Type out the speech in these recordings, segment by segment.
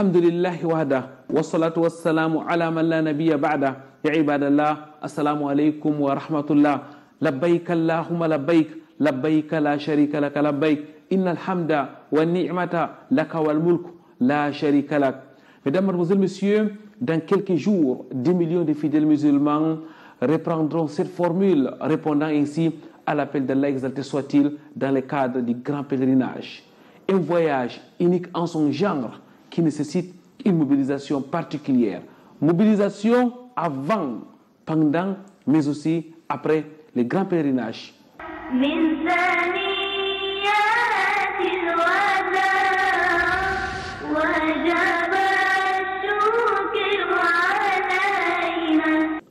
الحمد لله وحده والصلاة والسلام على من لا نبي بعده يا عباد الله السلام عليكم ورحمة الله لبيك اللهم لبيك لبيك لا شريك لك لبيك إن الحمد والنعمة لك والملك لا شريك لك. Mesdames, Mademoiselles, Messieurs, dans quelques jours, 10 millions de fidèles musulmans reprendront cette formule, répondant ainsi à l'appel d'Allah exalté soit-il dans le cadre du grand pèlerinage. Un voyage unique en son genre qui nécessite une mobilisation particulière. Mobilisation avant, pendant, mais aussi après le grand pèlerinage.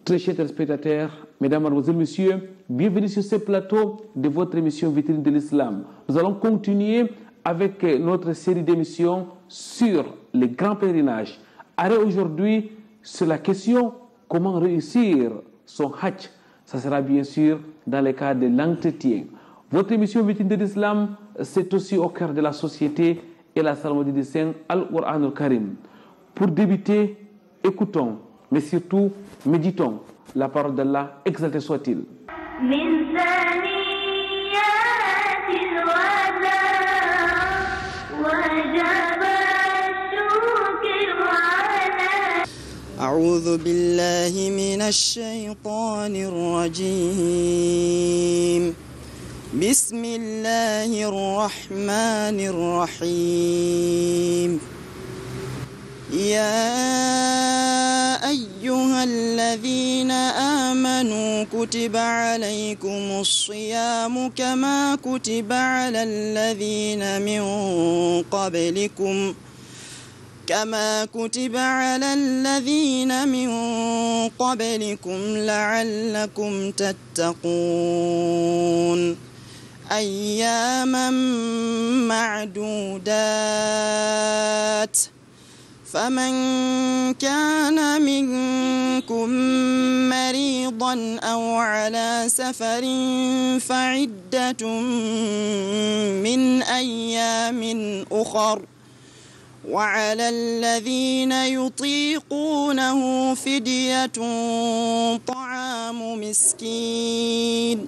Très chers téléspectateurs, mesdames, mademoiselles, messieurs, bienvenue sur ce plateau de votre émission Vitrine de l'Islam. Nous allons continuer avec notre série d'émissions sur les grands pèlerinages. Arrêt aujourd'hui sur la question comment réussir son Hajj. Ça sera bien sûr dans le cadre de l'entretien. Votre émission Vitrine de l'Islam, c'est aussi au cœur de la société et la salmodie du Saint Al-Qur'an al-Karim. Pour débuter, écoutons, mais surtout méditons la parole d'Allah, exalté soit-il. أعوذ بالله من الشيطان الرجيم بسم الله الرحمن الرحيم يا أيها الذين آمنوا كتب عليكم الصيام كما كتب على الذين من قبلكم لعلكم تتقون أياما معدودات فمن كان منكم مريضا أو على سفر فعدة من أيام أخر وعلى الذين يطيقونه فدية طعام مسكين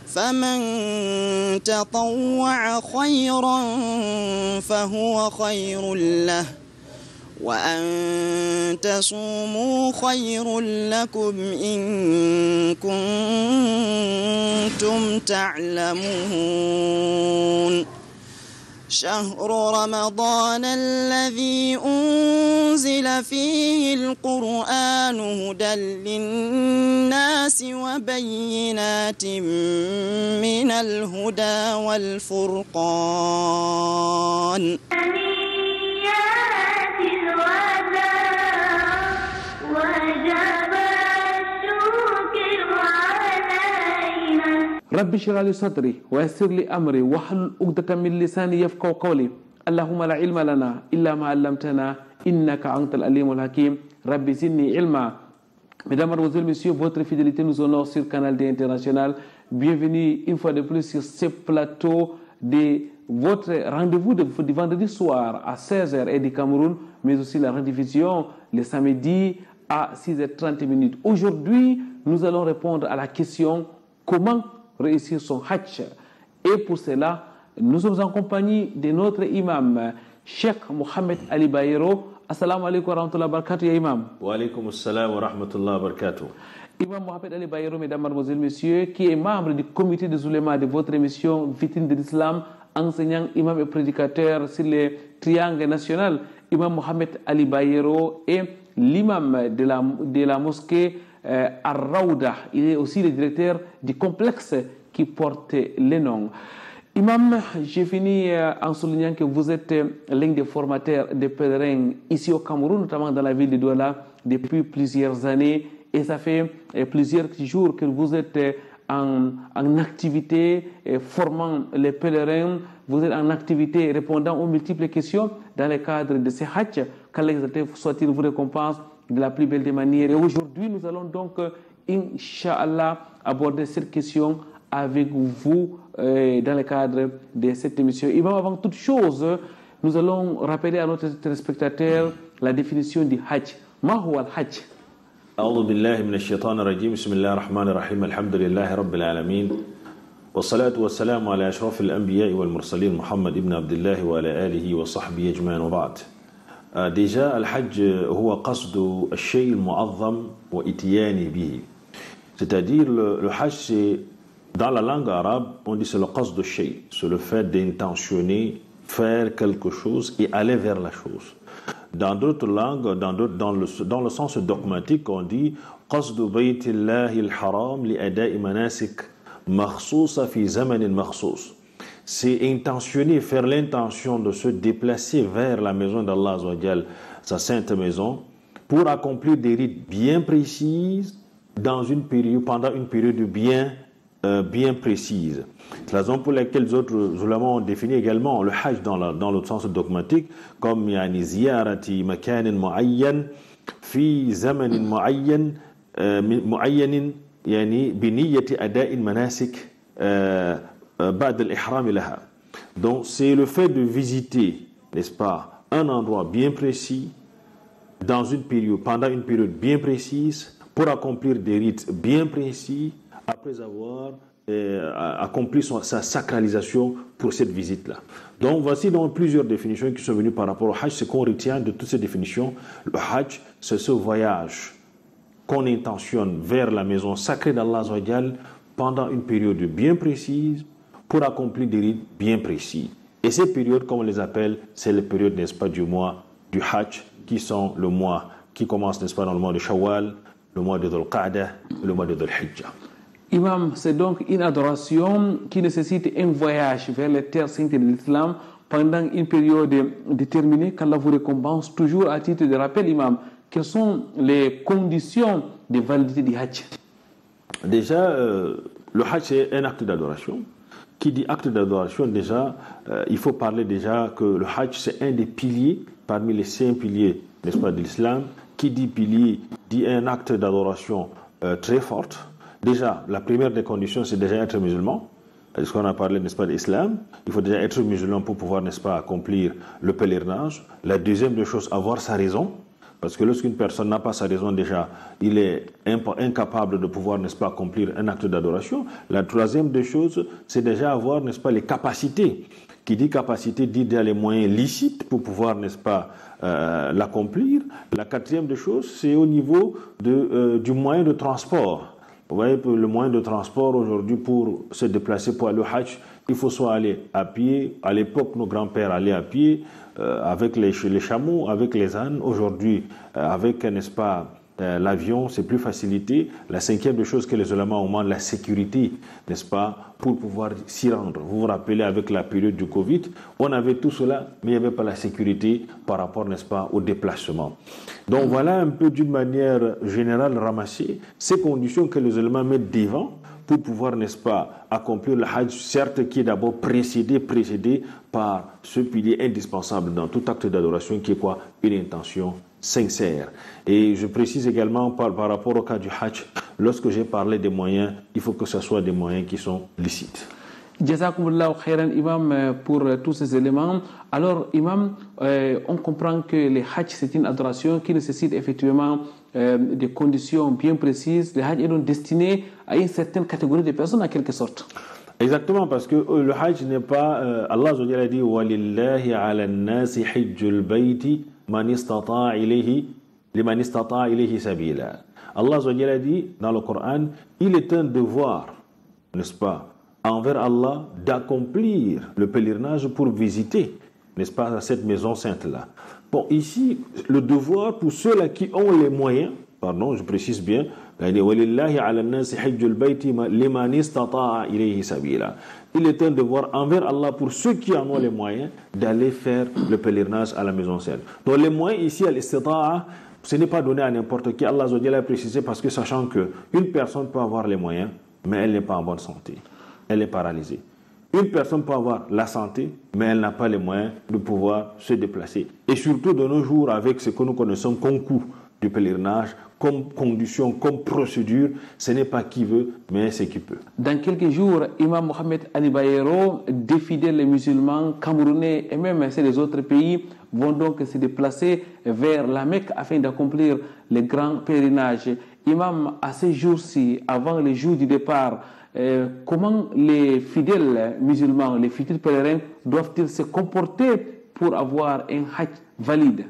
فمن تطوع خيرا فهو خير له وأن تصوموا خير لكم إن كنتم تعلمون شهر رمضان الذي أنزل فيه القرآن هدى للناس وبينات من الهدى والفرقان رب اشرح لي صدري ويسر لي امري واحلل عقدة من لساني يفقهوا قولي اللهم لا علم لنا الا ما علمتنا انك انت العليم الحكيم رب زدني علما. Mesdames, Mademoiselles, Messieurs, votre fidélité nous honore sur Canal D International. Bienvenue une fois de plus sur ce plateau de votre rendez-vous du vendredi soir à 16h et du Cameroun, mais aussi la rediffusion le samedi à 6h30. Aujourd'hui, nous allons répondre à la question comment réussir son Hajj. Et pour cela, nous sommes en compagnie de notre imam, Cheikh Mohamed Ali Bayero. Assalamu alaikum wa rahmatullahi wa barakatuh, ya imam. Wa alaikum assalam wa rahmatullahi wa barakatuh. Imam Mohamed Ali Bayero, mesdames, mademoiselles, messieurs, qui est membre du comité des oulémas de votre émission Vitrine de l'Islam, enseignant, imam et prédicateur sur le triangle national. Imam Mohamed Ali Bayero est l'imam de la mosquée Ar-Rawda. Il est aussi le directeur du complexe qui porte le nom. Imam, j'ai fini en soulignant que vous êtes l'un des formateurs des pèlerins ici au Cameroun, notamment dans la ville de Douala, depuis plusieurs années. Et ça fait plusieurs jours que vous êtes en activité formant les pèlerins. Vous êtes en activité répondant aux multiples questions dans le cadre de ces Hajj. Qu'Allah soit-il vous récompense de la plus belle des manières. Et aujourd'hui, nous allons donc, Inch'Allah, aborder cette question avec vous dans le cadre de cette émission. Et avant toute chose, nous allons rappeler à notre téléspectateur la définition du Hajj. Ma huwa al-Hajj? أعوذ بالله من الشيطان الرجيم بسم الله الرحمن الرحيم الحمد لله رب العالمين والصلاة والسلام على أشرف الأنبياء والمرسلين محمد بن عبد الله وعلى آله وصحبه أجمعين وبعد. Déjà, الحج هو قصد الشيء المعظم وإتيان به. C'est-à-dire le Hajj, c'est dans la langue arabe, on dit c'est le qasd al-shay, c'est le fait d'intentionner faire quelque chose et aller vers la chose. Dans d'autres langues, dans le sens dogmatique, on dit qasd baytillahi al-haram li ada'i manasik makhsousa fi zamanin makhsous. C'est intentionner, faire l'intention de se déplacer vers la maison d'Allah Azza wa Jal, sa sainte maison, pour accomplir des rites bien précises pendant une période bien précise. C'est la raison pour laquelle les autres ulama ont défini également le hajj dans le sens dogmatique comme yani ziyarati makanin muayyan fi zamanin muayyanin yani bi niyyati ada'in manasik ba'd al-ihram laha. Donc c'est le fait de visiter, n'est-ce pas, un endroit bien précis pendant une période bien précise pour accomplir des rites bien précis après avoir accompli sa sacralisation pour cette visite-là. Donc voici donc plusieurs définitions qui sont venues par rapport au Hajj. Ce qu'on retient de toutes ces définitions, le Hajj, c'est ce voyage qu'on intentionne vers la maison sacrée d'Allah Azza wa Jal pendant une période bien précise pour accomplir des rites bien précis. Et ces périodes, comme on les appelle, c'est les périodes, n'est-ce pas, du mois du Hajj, qui sont le mois qui commence, n'est-ce pas, dans le mois de Shawwal, le mois de Dhul Qa'dah et le mois de Dhul Hijjah. Imam, c'est donc une adoration qui nécessite un voyage vers les terres saintes de l'islam pendant une période déterminée qu'Allah vous récompense. Toujours à titre de rappel, Imam, quelles sont les conditions de validité du Hajj? Déjà, le Hajj c'est un acte d'adoration. Qui dit acte d'adoration, déjà, il faut parler déjà que le Hajj c'est un des piliers, parmi les 5 piliers, n'est-ce pas, de l'islam. Qui dit pilier, dit un acte d'adoration très forte. Déjà, la première des conditions, c'est déjà être musulman. Est-ce qu'on a parlé, n'est-ce pas, de l'islam? Il faut déjà être musulman pour pouvoir, n'est-ce pas, accomplir le pèlerinage. La deuxième des choses, avoir sa raison. Parce que lorsqu'une personne n'a pas sa raison, déjà, il est incapable de pouvoir, n'est-ce pas, accomplir un acte d'adoration. La troisième des choses, c'est déjà avoir, n'est-ce pas, les capacités. Qui dit capacité, dit déjà les moyens licites pour pouvoir, n'est-ce pas, l'accomplir. La quatrième des choses, c'est au niveau du moyen de transport. Vous voyez, le moyen de transport aujourd'hui pour se déplacer pour aller au Hajj, il faut soit aller à pied. À l'époque, nos grands-pères allaient à pied avec les chameaux, avec les ânes. Aujourd'hui, avec, n'est-ce pas, l'avion, c'est plus facilité. La cinquième des choses que les ulama ont demandé, la sécurité, n'est-ce pas, pour pouvoir s'y rendre. Vous vous rappelez, avec la période du Covid, on avait tout cela, mais il n'y avait pas la sécurité par rapport, n'est-ce pas, au déplacement. Donc voilà un peu d'une manière générale ramasser ces conditions que les ulama mettent devant pour pouvoir, n'est-ce pas, accomplir le Hajj, certes qui est d'abord précédé par ce pilier indispensable dans tout acte d'adoration qui est quoi? Une intention sincère. Et je précise également par rapport au cas du Hajj, lorsque j'ai parlé des moyens, il faut que ce soit des moyens qui sont licites. Jazakumullahu khairan, Imam, pour tous ces éléments. Alors, Imam, on comprend que le Hajj, c'est une adoration qui nécessite effectivement des conditions bien précises. Le Hajj est donc destiné à une certaine catégorie de personnes, en quelque sorte. Exactement, parce que le Hajj n'est pas... Allah a dit « Walillahi ala nasi hijjul bayti man istata'a ilayhi liman istata'a ilayhi sabila » Allah a dit dans le Coran, il est un devoir, n'est-ce pas, envers Allah d'accomplir le pèlerinage pour visiter, n'est-ce pas, cette maison sainte-là. Bon, ici, le devoir pour ceux-là qui ont les moyens, pardon, je précise bien, il est un devoir envers Allah pour ceux qui en ont les moyens d'aller faire le pèlerinage à la maison sainte. Donc les moyens ici, à l'istita'a, ce n'est pas donné à n'importe qui. Allah a précisé parce que sachant qu'une personne peut avoir les moyens, mais elle n'est pas en bonne santé. Elle est paralysée. Une personne peut avoir la santé, mais elle n'a pas les moyens de pouvoir se déplacer. Et surtout de nos jours, avec ce que nous connaissons comme coût du pèlerinage, comme condition, comme procédure. Ce n'est pas qui veut, mais c'est qui peut. Dans quelques jours, Imam Mohamed Ali Bayero, des fidèles musulmans camerounais et même des autres pays vont donc se déplacer vers la Mecque afin d'accomplir le grand pèlerinage. Imam, à ces jours-ci, avant les jours du départ, comment les fidèles musulmans, les futurs pèlerins doivent-ils se comporter pour avoir un hajj valide?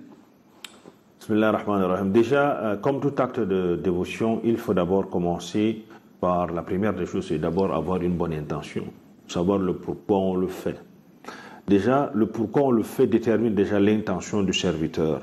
Bismillah ar-Rahman ar-Rahim. Déjà, comme tout acte de dévotion, il faut d'abord commencer par la première des choses, c'est d'abord avoir une bonne intention, savoir le pourquoi on le fait. Déjà, le pourquoi on le fait détermine déjà l'intention du serviteur.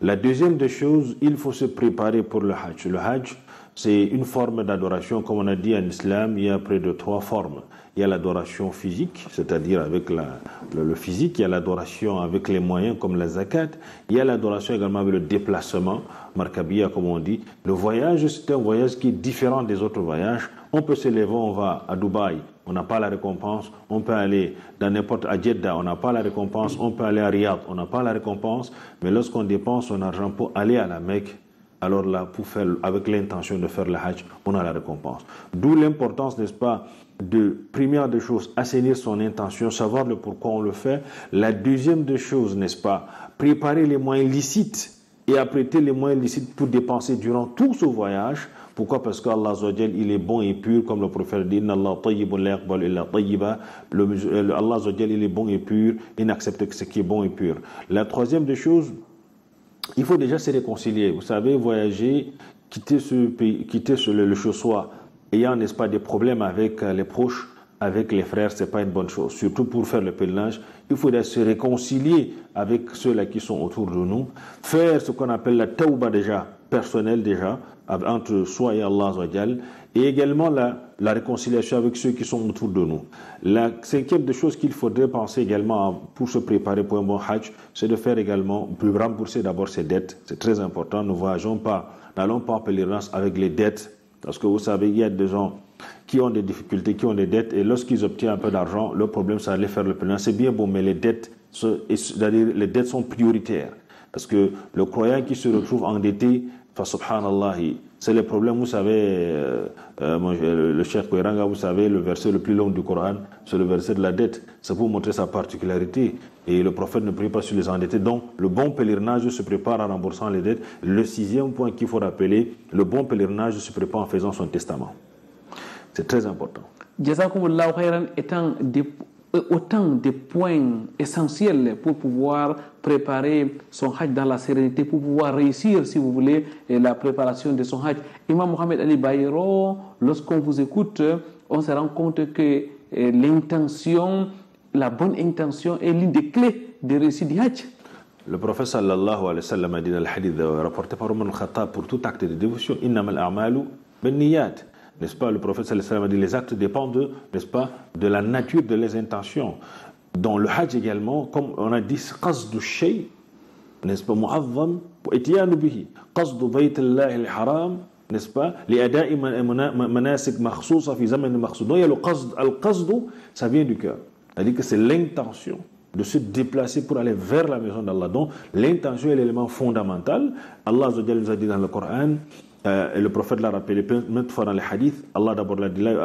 La deuxième des choses, il faut se préparer pour le hajj. Le hajj, c'est une forme d'adoration. Comme on a dit en islam, il y a près de 3 formes. Il y a l'adoration physique, c'est-à-dire avec le physique. Il y a l'adoration avec les moyens, comme la zakat. Il y a l'adoration également avec le déplacement, markabiya, comme on dit. Le voyage, c'est un voyage qui est différent des autres voyages. On peut se lever, on va à Dubaï, on n'a pas la récompense. On peut aller dans n'importe à Jeddah, on n'a pas la récompense. On peut aller à Riyad, on n'a pas la récompense. Mais lorsqu'on dépense son argent pour aller à la Mecque, alors là, pour faire, avec l'intention de faire le hajj, on a la récompense. D'où l'importance, n'est-ce pas, de, première des choses, assainir son intention, savoir le pourquoi on le fait. La deuxième des choses, n'est-ce pas, préparer les moyens licites et apprêter les moyens licites pour dépenser durant tout ce voyage. Pourquoi? Parce qu'Allah Azzawajal, il est bon et pur, comme le prophète dit, Inna Allah tayyibun la yaqbal illa tayyiba. Allah Azzawajal, il est bon et pur, il n'accepte que ce qui est bon et pur. La troisième des choses, il faut déjà se réconcilier. Vous savez, voyager, quitter ce pays, quitter le chez-soi, ayant, n'est-ce pas, des problèmes avec les proches, avec les frères, c'est pas une bonne chose. Surtout pour faire le pèlerinage, il faut se réconcilier avec ceux-là qui sont autour de nous, faire ce qu'on appelle la tawba déjà, personnelle déjà, entre soi et Allah Azzawajal, et également la réconciliation avec ceux qui sont autour de nous. La cinquième des choses qu'il faudrait penser également pour se préparer pour un bon hajj, c'est de faire également, de rembourser d'abord ses dettes. C'est très important. Ne voyageons pas, n'allons pas en pèlerinage avec les dettes, parce que vous savez, il y a des gens qui ont des difficultés, qui ont des dettes, et lorsqu'ils obtiennent un peu d'argent, le problème, c'est d'aller faire le pèlerinage. C'est bien bon, mais les dettes, c'est-à-dire les dettes sont prioritaires. Parce que le croyant qui se retrouve endetté, subhanallah, c'est le problème, vous savez, le Cheikh Kouiranga, vous savez, le verset le plus long du Coran, c'est le verset de la dette. C'est pour montrer sa particularité. Et le prophète ne prie pas sur les endettés. Donc, le bon pèlerinage se prépare en remboursant les dettes. Le 6e point qu'il faut rappeler, le bon pèlerinage se prépare en faisant son testament. C'est très important. Jazakumullahu khairan étant autant de points essentiels pour pouvoir préparer son hajj dans la sérénité, pour pouvoir réussir, si vous voulez, la préparation de son hajj. Imam Mohamed Ali Bayero, lorsqu'on vous écoute, on se rend compte que l'intention, la bonne intention est l'une des clés de réussite du hajj. Le prophète sallallahu alayhi wa sallam a dit dans le hadith rapporté par Omar al-Khattab pour tout acte de dévotion, innamal a'malu bin-niyat. N'est-ce pas, le prophète sallallahu alayhi wa sallam a dit les actes dépendent, n'est-ce pas, de la nature de les intentions. Dans le hajj également, comme on a dit, qasdu shay, n'est-ce pas, mu'azzam, itiyanu bihi, qasdu baytillahi al-haram, n'est-ce pas, li'ada'i manasik makhsousa fi zaman makhsous. Donc il y a le qasd, al-qasdu, ça vient du cœur. C'est-à-dire que c'est l'intention de se déplacer pour aller vers la maison d'Allah. Donc l'intention est l'élément fondamental. Allah nous a dit dans le Coran, et le prophète l'a rappelé maintes fois dans les hadiths, Allah d'abord l'a dit, le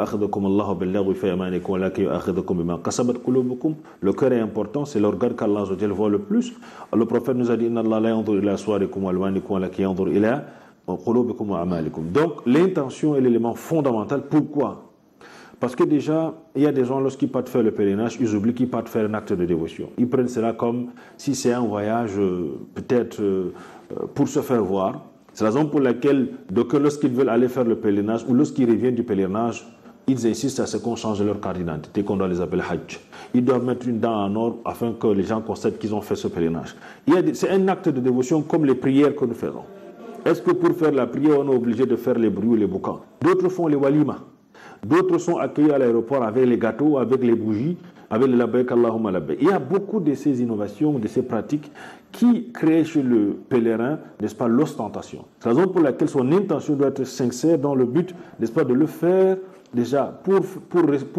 cœur est important, c'est l'organe qu'Allah voit le plus. Le prophète nous a dit, donc l'intention est l'élément fondamental. Pourquoi? Parce que déjà, il y a des gens, lorsqu'ils partent faire le pèlerinage, ils oublient qu'ils partent faire un acte de dévotion. Ils prennent cela comme si c'est un voyage peut-être pour se faire voir. C'est la raison pour laquelle, lorsqu'ils veulent aller faire le pèlerinage ou lorsqu'ils reviennent du pèlerinage, ils insistent à ce qu'on change leur carte d'identité, qu'on doit les appeler hajj. Ils doivent mettre une dent en or afin que les gens constatent qu'ils ont fait ce pèlerinage. C'est un acte de dévotion comme les prières que nous faisons. Est-ce que pour faire la prière, on est obligé de faire les bruits ou les boucans? D'autres font les walima. D'autres sont accueillis à l'aéroport avec les gâteaux, avec les bougies, avec le labbaik Allahumma labbaik. Il y a beaucoup de ces innovations, de ces pratiques qui créent chez le pèlerin, n'est-ce pas, l'ostentation. C'est la raison pour laquelle son intention doit être sincère dans le but, n'est-ce pas, de le faire déjà pour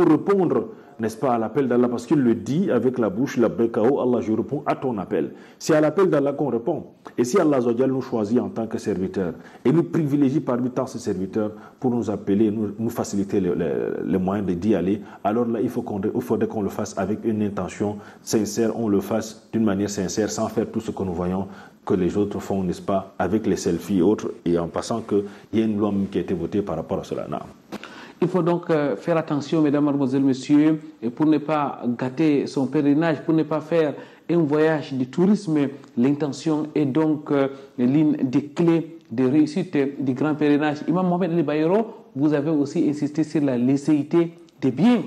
répondre, n'est-ce pas, à l'appel d'Allah, parce qu'il le dit avec la bouche, labbaik oh Allah, je réponds à ton appel. C'est à l'appel d'Allah qu'on répond. Et si Allah nous choisit en tant que serviteurs et nous privilégie parmi tant ces serviteurs pour nous appeler, nous faciliter les moyens d'y aller, alors là, il faudrait qu'on le fasse avec une intention sincère, on le fasse d'une manière sincère, sans faire tout ce que nous voyons que les autres font, n'est-ce pas, avec les selfies et autres, et en passant qu'il y a une loi qui a été votée par rapport à cela. Non. Il faut donc faire attention, mesdames, mademoiselles, messieurs, et pour ne pas gâter son pèlerinage, pour ne pas faire un voyage de tourisme. L'intention est donc l'une des clés de réussite du grand pèlerinage. Imam Mohamed Ali Bayero, vous avez aussi insisté sur la licéité des biens.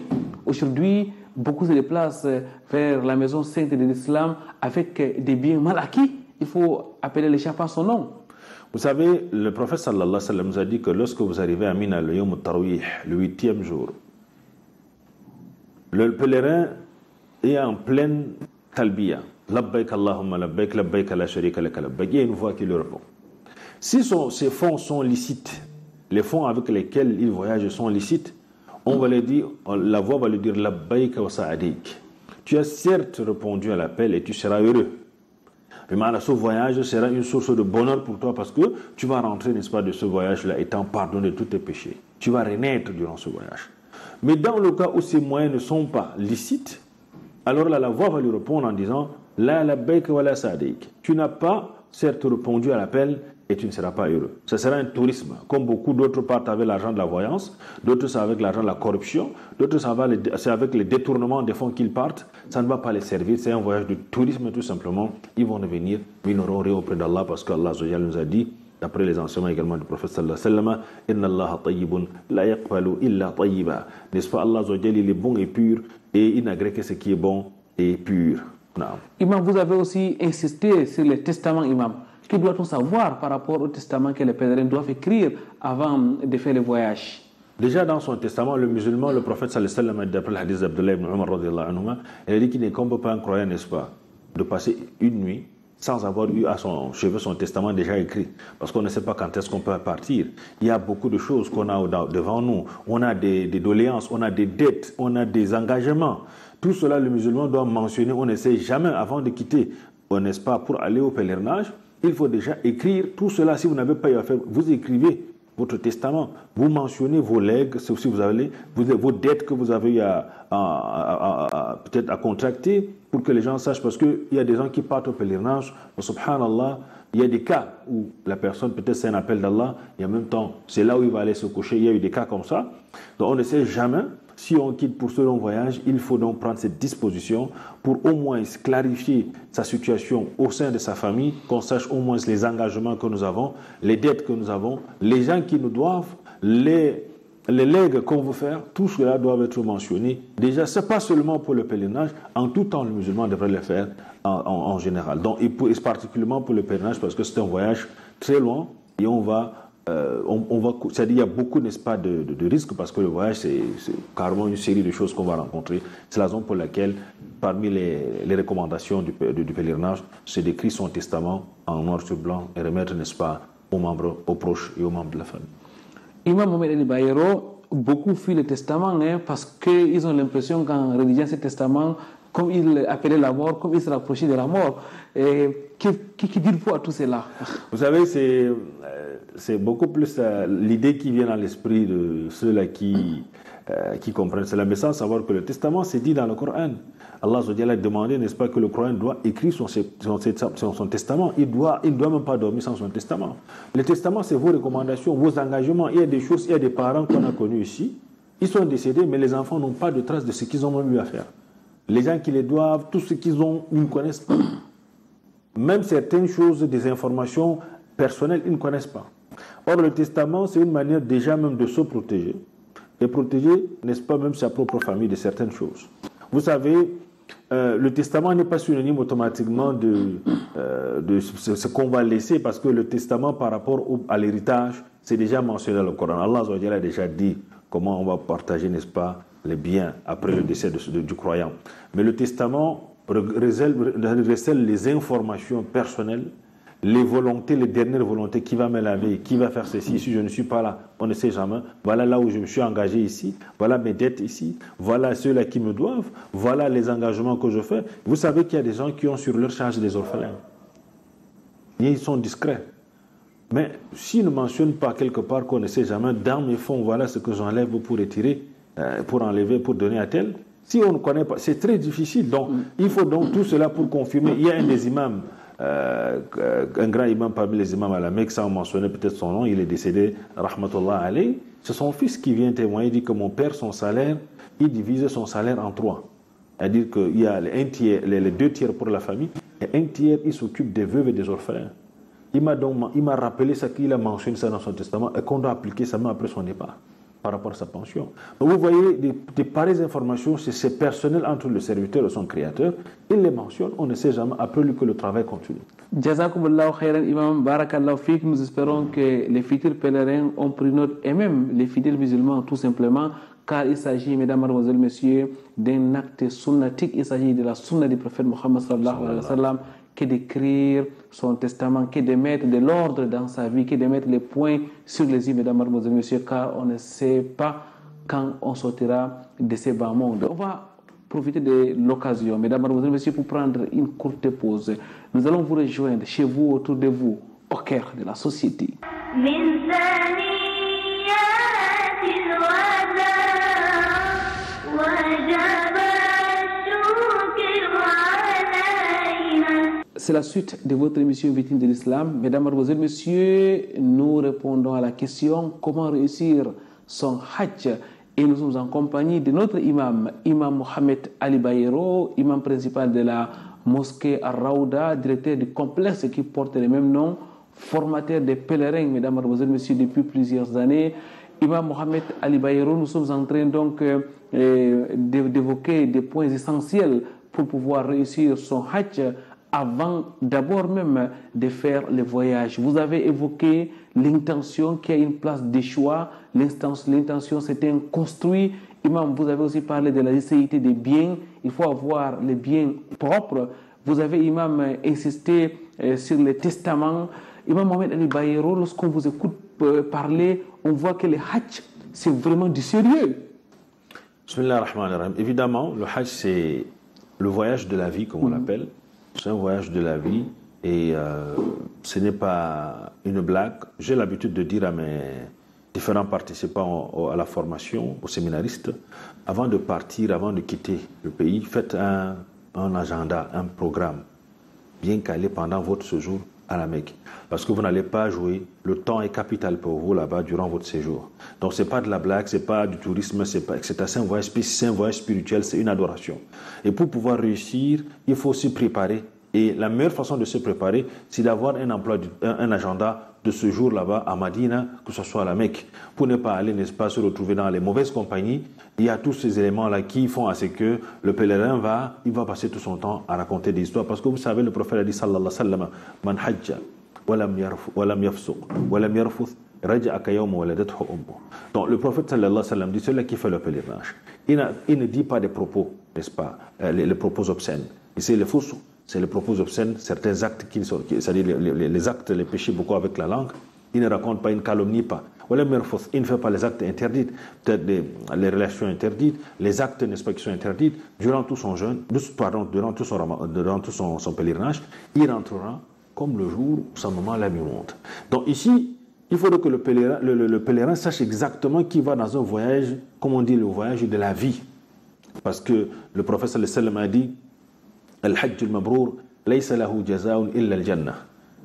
Aujourd'hui, beaucoup se déplacent vers la maison sainte de l'islam avec des biens mal acquis. Il faut appeler les chats par son nom. Vous savez, le prophète sallallahu alayhi wa sallam nous a dit que lorsque vous arrivez à Mina, le Yom al-Tarwih, le 8e jour, le pèlerin est en pleine talbiya. Labbaik Allahumma labbaik, labbaik la sharika laka labbaik. Il y a une voix qui lui répond. Si ces fonds sont licites, les fonds avec lesquels il voyage sont licites, on va lui dire, la voix va lui dire labbaik wa sa'adik. Tu as certes répondu à l'appel et tu seras heureux. Mais ce voyage sera une source de bonheur pour toi parce que tu vas rentrer, n'est-ce pas, de ce voyage-là étant pardonné de tous tes péchés. Tu vas renaître durant ce voyage. Mais dans le cas où ces moyens ne sont pas licites, alors là, la voix va lui répondre en disant la labbaik wa la sa'adik. Tu n'as pas certes répondu à l'appel et tu ne seras pas heureux. Ce sera un tourisme. Comme beaucoup d'autres partent avec l'argent de la voyance, d'autres c'est avec l'argent de la corruption, d'autres c'est avec les détournements des fonds qu'ils partent. Ça ne va pas les servir. C'est un voyage de tourisme tout simplement. Ils vont devenir, mais ils n'auront rien auprès d'Allah parce qu'Allah nous a dit, d'après les enseignements également du prophète sallallahu alayhi wa sallam, Inna Allah tayyibun la yaqbalu illa tayyiba. N'est-ce pas, Allah il est bon et pur et il n'agrée que ce qui est bon et pur. Non. Imam, vous avez aussi insisté sur les testaments, Imam. Que doit-on savoir par rapport au testament que les pèlerins doivent écrire avant de faire le voyage? Déjà dans son testament, le musulman, le prophète sallallahu alayhi wa sallam, d'après le hadith d'Abdullah ibn Umar radiyallahu anhu, il a dit qu'il n'incombe pas un croyant, n'est-ce pas, de passer une nuit sans avoir eu à son chevet son testament déjà écrit. Parce qu'on ne sait pas quand est-ce qu'on peut partir. Il y a beaucoup de choses qu'on a devant nous. On a des doléances, on a des dettes, on a des engagements. Tout cela, le musulman doit mentionner. On ne sait jamais avant de quitter, n'est-ce pas, pour aller au pèlerinage. Il faut déjà écrire tout cela. Si vous n'avez pas eu à faire, vous écrivez votre testament. Vous mentionnez vos legs, si vous avez vos dettes que vous avez eu peut-être à contracter pour que les gens sachent. Parce qu'il y a des gens qui partent au pèlerinage. Subhanallah, il y a des cas où la personne, peut-être c'est un appel d'Allah, et en même temps, c'est là où il va aller se coucher. Il y a eu des cas comme ça. Donc on ne sait jamais. Si on quitte pour ce long voyage, il faut donc prendre cette disposition pour au moins clarifier sa situation au sein de sa famille, qu'on sache au moins les engagements que nous avons, les dettes que nous avons, les gens qui nous doivent, les legs qu'on veut faire, tout cela doit être mentionné. Déjà, ce n'est pas seulement pour le pèlerinage, en tout temps le musulman devrait le faire en général. Donc, et particulièrement pour le pèlerinage parce que c'est un voyage très loin et c'est-à-dire il y a beaucoup, n'est-ce pas, de risques parce que le voyage, c'est carrément une série de choses qu'on va rencontrer. C'est la raison pour laquelle, parmi les recommandations du pèlerinage, c'est d'écrire son testament en noir sur blanc et remettre, n'est-ce pas, aux membres, aux proches et aux membres de la famille. Imam Mohamed Ali Bayero, beaucoup fuient le testament parce qu'ils ont l'impression qu'en rédigeant ce testament, comme il appelait la mort, comme il se rapprochait de la mort. Qui dit-il à tout cela? Vous savez, c'est beaucoup plus l'idée qui vient dans l'esprit de ceux-là qui comprennent cela. Mais sans savoir que le testament, c'est dit dans le Coran. Allah a demandé, n'est-ce pas, que le croyant doit écrire son testament. Il ne doit même pas dormir sans son testament. Le testament, c'est vos recommandations, vos engagements. Il y a des choses, il y a des parents qu'on a connus ici. Ils sont décédés, mais les enfants n'ont pas de traces de ce qu'ils ont même eu à faire. Les gens qui les doivent, tout ce qu'ils ont, ils ne connaissent pas. Même certaines choses, des informations personnelles, ils ne connaissent pas. Or, le testament, c'est une manière déjà même de se protéger. Et protéger, n'est-ce pas, même sa propre famille de certaines choses. Vous savez, le testament n'est pas synonyme automatiquement de ce qu'on va laisser, parce que le testament par rapport à l'héritage, c'est déjà mentionné dans le Coran. Allah a déjà dit comment on va partager, n'est-ce pas, les biens après le décès du croyant. Mais le testament recèle les informations personnelles les volontés, les dernières volontés, qui va me laver, qui va faire ceci, si je ne suis pas là, on ne sait jamais. Voilà là où je me suis engagé ici, voilà mes dettes ici, voilà ceux-là qui me doivent, voilà les engagements que je fais. Vous savez qu'il y a des gens qui ont sur leur charge des orphelins. Et ils sont discrets. Mais s'ils ne mentionnent pas quelque part qu'on ne sait jamais, dans mes fonds, voilà ce que j'enlève pour retirer, pour enlever, pour donner à tel. Si on ne connaît pas, c'est très difficile. Donc, il faut donc tout cela pour confirmer. Il y a un des imams, un grand imam parmi les imams à la Mecque, sans mentionner peut-être son nom, il est décédé, rahmatullah alayh. C'est son fils qui vient témoigner, il dit que mon père, son salaire, il divise son salaire en 3. C'est-à-dire qu'il y a les 2 tiers pour la famille, et 1 tiers, il s'occupe des veuves et des orphelins. Il m'a rappelé ça, qu'il a mentionné ça dans son testament, et qu'on doit appliquer ça même après son départ, par rapport à sa pension. Donc vous voyez, des pareilles informations, c'est personnel entre le serviteur et son créateur. Il les mentionne, on ne sait jamais, après lui, que le travail continue. Jazakumullahu khairan, Imam, barakallahu fik. Nous espérons que les futurs pèlerins ont pris note, et même les fidèles musulmans, tout simplement, car il s'agit, mesdames, mademoiselles, messieurs, d'un acte sunnatique. Il s'agit de la sunna du prophète Mohammed sallallahu alayhi wa sallam, que d'écrire son testament, que de mettre de l'ordre dans sa vie, que de mettre les points sur les i, mesdames, mademoiselles, messieurs, car on ne sait pas quand on sortira de ces bas mondes. On va profiter de l'occasion, mesdames, mademoiselles, messieurs, pour prendre une courte pause. Nous allons vous rejoindre chez vous, autour de vous, au cœur de la société. C'est la suite de votre émission Victime de l'Islam. Mesdames, mademoiselles, messieurs, nous répondons à la question comment réussir son Hajj. Et nous sommes en compagnie de notre imam, Imam Mohamed Ali Bayero, imam principal de la mosquée Ar-Raouda, directeur du complexe qui porte le même nom, formateur des pèlerins, mesdames, mademoiselles, messieurs, depuis plusieurs années. Imam Mohamed Ali Bayero, nous sommes en train donc d'évoquer des points essentiels pour pouvoir réussir son Hajj, avant d'abord même de faire le voyage. Vous avez évoqué l'intention qui a une place de choix. L'intention, c'est un construit. Imam, vous avez aussi parlé de la nécessité des biens. Il faut avoir les biens propres. Vous avez, Imam, insisté sur les testaments. Imam Mohamed Ali Bayero, lorsqu'on vous écoute parler, on voit que le Hajj, c'est vraiment du sérieux. Bismillah ar-Rahman ar-Rahim. Évidemment, le Hajj, c'est le voyage de la vie, comme on l'appelle. C'est un voyage de la vie et ce n'est pas une blague. J'ai l'habitude de dire à mes différents participants à la formation, aux séminaristes, avant de partir, avant de quitter le pays, faites un agenda, un programme bien calé pendant votre séjour à la Mecque. Parce que vous n'allez pas jouer, le temps est capital pour vous là-bas durant votre séjour. Donc ce n'est pas de la blague, ce n'est pas du tourisme, c'est un voyage spirituel, c'est une adoration. Et pour pouvoir réussir, il faut se préparer. Et la meilleure façon de se préparer, c'est d'avoir un agenda de ce jour là-bas à Madina, que ce soit à la Mecque, pour ne pas aller, n'est-ce pas, se retrouver dans les mauvaises compagnies. Il y a tous ces éléments-là qui font à ce que le pèlerin va passer tout son temps à raconter des histoires. Parce que vous savez, le prophète a dit, sallallahu alayhi wa sallam, man hajja, walam yafsuq, walam yarfuth, raja'a yawma waladathu ummuh. Donc le prophète sallallahu alayhi wa sallam dit, celui qui fait le pèlerinage, il ne dit pas des propos, n'est-ce pas, les propos obscènes. Et c'est le fous. C'est les propos obscènes, certains actes, c'est-à-dire les actes, les péchés beaucoup avec la langue. Il ne raconte pas, il ne calomnie pas. Il ne fait pas les actes interdits, peut-être les relations interdites, les actes, n'est-ce pas, qui sont interdits. Durant tout son jeûne, durant tout son pèlerinage, il rentrera comme le jour où sa maman l'a mis au monde. Donc ici, il faudrait que le pèlerin sache exactement qu'il va dans un voyage, comme on dit, le voyage de la vie. Parce que le prophète sallallahu alayhi wa sallam a dit, Al-Hajj al-Mabrour, laysa lahu jazaa'un illa al-Jannah.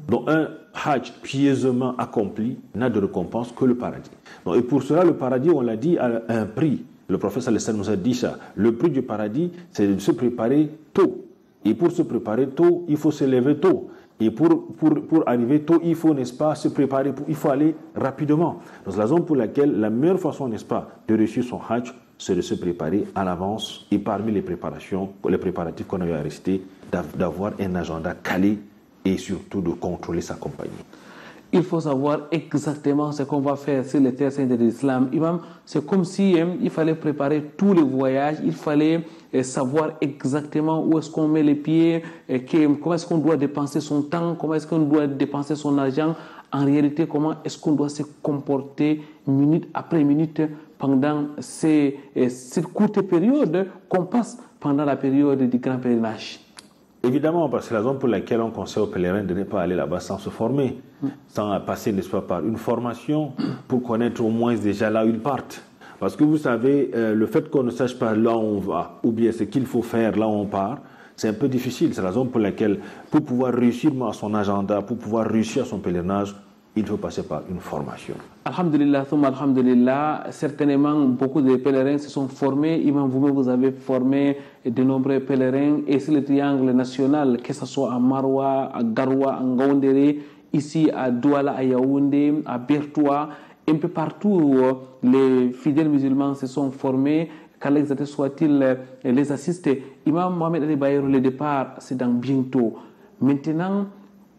Donc un Hajj pieusement accompli n'a de récompense que le paradis. Donc, et pour cela, le paradis, on l'a dit, a un prix. Le prophète sallallahu alayhi wa sallam nous a dit ça. Le prix du paradis, c'est de se préparer tôt. Et pour se préparer tôt, il faut se lever tôt. Et pour arriver tôt, il faut, n'est-ce pas, se préparer, il faut aller rapidement. Donc c'est la raison pour laquelle la meilleure façon, n'est-ce pas, de réussir son Hajj, c'est de se préparer à l'avance et parmi les préparatifs qu'on avait à rester, d'avoir un agenda calé et surtout de contrôler sa compagnie. il faut savoir exactement ce qu'on va faire sur les terres saintes de l'islam. Imam, c'est comme si il fallait préparer tous les voyages, il fallait savoir exactement où est-ce qu'on met les pieds, comment est-ce qu'on doit dépenser son temps, comment est-ce qu'on doit dépenser son argent. En réalité, comment est-ce qu'on doit se comporter minute après minute pendant cette courte période qu'on passe pendant la période du grand pèlerinage. Évidemment, parce que c'est la raison pour laquelle on conseille aux pèlerins de ne pas aller là-bas sans se former, sans passer, n'est-ce pas, par une formation pour connaître au moins déjà là où ils partent. Parce que vous savez, le fait qu'on ne sache pas là où on va, ou bien ce qu'il faut faire là où on part, c'est un peu difficile. C'est la raison pour laquelle, pour pouvoir réussir à son agenda, pour pouvoir réussir à son pèlerinage, il faut passer par une formation. Alhamdulillah, alhamdulillah, certainement beaucoup de pèlerins se sont formés. Imam, vous-même, vous avez formé de nombreux pèlerins. Et c'est le triangle national, que ce soit à Marwa, à Garoua, à Ngaoundéré, ici à Douala, à Yaoundé, à Bertoua, un peu partout où les fidèles musulmans se sont formés. Qu'Allah soit-il les assiste. Imam Mohamed Ali Bayero, le départ, c'est dans bientôt. Maintenant,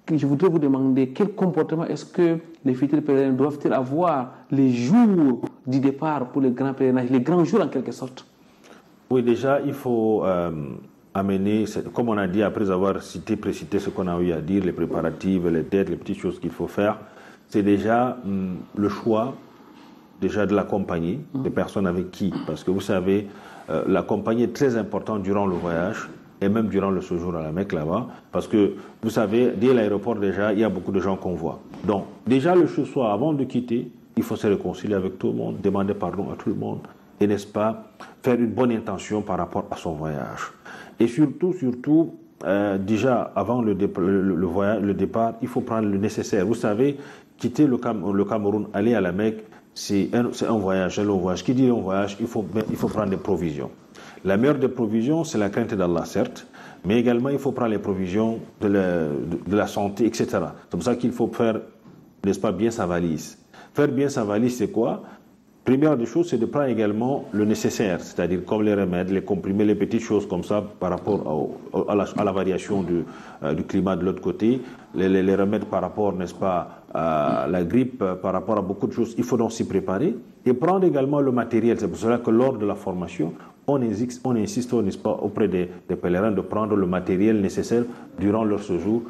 je voudrais vous demander quel comportement est-ce que les futurs pèlerins doivent-ils avoir les jours du départ pour le grand pèlerinage, les grands jours en quelque sorte? Oui, déjà, il faut amener, comme on a dit, après avoir précité ce qu'on a eu à dire, les préparatifs, les têtes, les petites choses qu'il faut faire, c'est déjà le choix déjà de la compagnie, des personnes avec qui, parce que vous savez, la compagnie est très importante durant le voyage, et même durant le séjour à la Mecque là-bas, parce que vous savez, dès l'aéroport déjà, il y a beaucoup de gens qu'on voit. Donc, déjà le soir, avant de quitter, il faut se réconcilier avec tout le monde, demander pardon à tout le monde, et n'est-ce pas, faire une bonne intention par rapport à son voyage. Et surtout, déjà avant le départ, il faut prendre le nécessaire. Vous savez, quitter le Cameroun, aller à la Mecque, c'est un voyage, un long voyage. Qui dit un voyage, il faut prendre des provisions. La meilleure des provisions, c'est la crainte d'Allah, certes, mais également il faut prendre les provisions de la santé, etc. C'est pour ça qu'il faut faire, n'est-ce pas, bien sa valise. Faire bien sa valise, c'est quoi? Première des choses, c'est de prendre également le nécessaire, c'est-à-dire comme les remèdes, les comprimés, les petites choses comme ça par rapport à la variation du climat de l'autre côté, les remèdes par rapport, n'est-ce pas, à la grippe, par rapport à beaucoup de choses. Il faut donc s'y préparer et prendre également le matériel. C'est pour cela que lors de la formation, on insiste, n'est-ce pas, auprès des pèlerins de prendre le matériel nécessaire durant leur séjour,